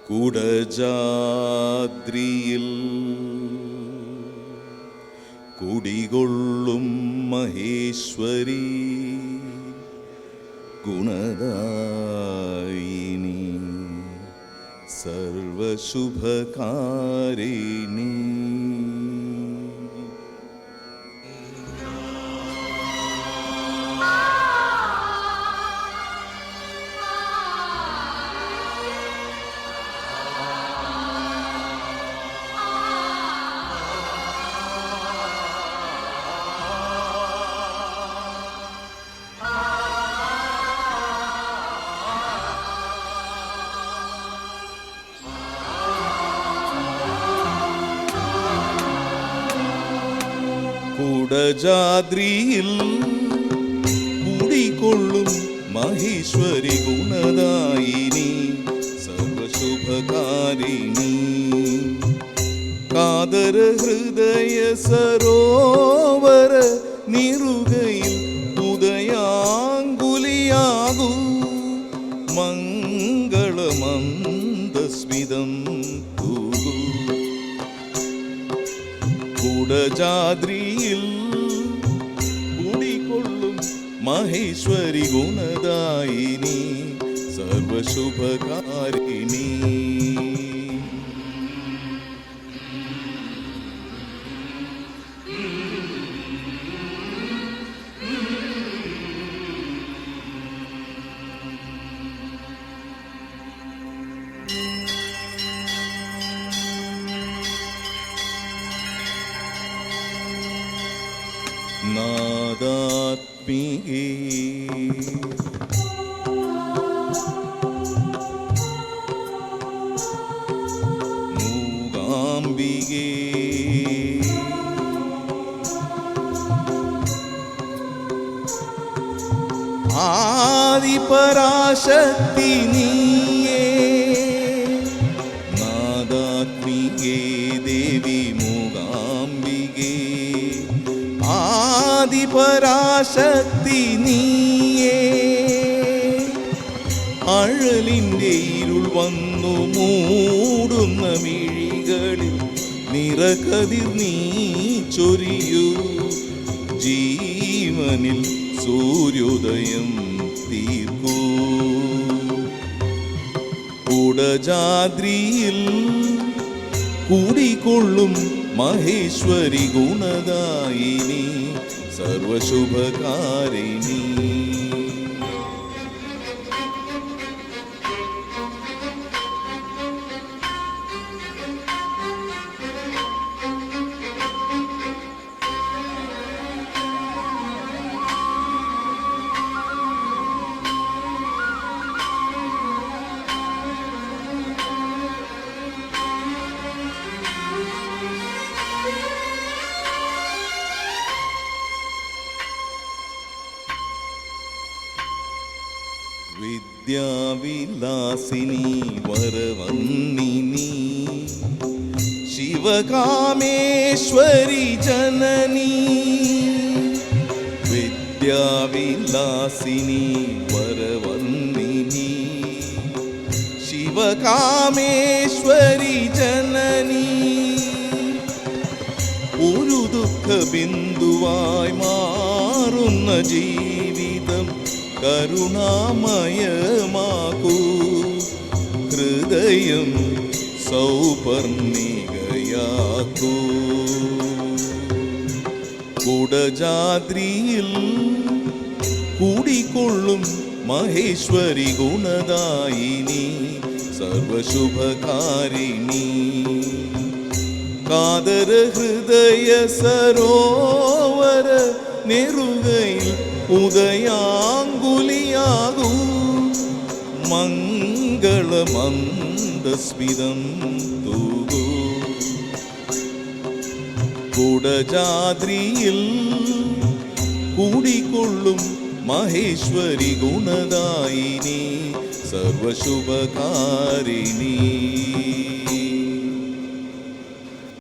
കുടജാദ്രിയിൽ കുടികൊള്ളും മഹേശ്വരി ഗുണദായിനി സർവശുഭകാരിണി. കുടജാദ്രിയിൽ കുടികൊള്ളും മഹേശ്വരി ഗുണദായിനി സർവശുഭകാരിണി. കാതര ഹൃദയ സരോവര നിറുകയിൽ ഉദയാങ്കുലിയാകൂ മംഗളമന്ദസ്മിതം തൂകൂ. കുടജാദ്രിയിൽ കുടികൊള്ളും മഹേശ്വരി ഗുണദായിനി സർവശുഭകാരിണി. നാദാത്മികേ മൂകാംബികേ ആദിപരാശക്തി നീയേ. നാദാത്മികേ ദേവി മൂകാംബികേ ആദിപരാശക്തി നീയേ. അഴലിൻ്റെ ഇരുൾ വന്നു മൂടുന്ന മിഴികളിൽ നിറകതിർ നീ ചൊരിയൂ. ജീവനിൽ സൂര്യോദയം തീർക്കൂ. കുടജാദ്രിയിൽ കുടികൊള്ളും മഹേശ്വരി ഗുണദായിനി സർവശുഭകാരിണി. വിദ്യാവിലാസിനി വരവന്നിനി ശിവകാമേശ്വരി ജനനി. വിദ്യാവിലാസിനി വരവന്നിനി ശിവകാമേശ്വരി ജനനി. ഒരു ദുഃഖ ബിന്ദുവായി മാറുന്ന ജീവിതം കരുണാമയമാകൂ. ഹൃദയം സൗപർണികയാക്കൂ. കുടജാദ്രിയിൽ കുടികൊള്ളും മഹേശ്വരി ഗുണദായിനി സർവശുഭകാരിണി. കാതര ഹൃദയ സരോവര നെറുകയിൽ ഉദയാങ്കുലിയാകൂ മംഗളമന്ദസ്മിതം തൂകൂ. കുടജാദ്രിയിൽ കുടികൊള്ളും മഹേശ്വരി ഗുണദായിനി സർവശുഭകാരിണി.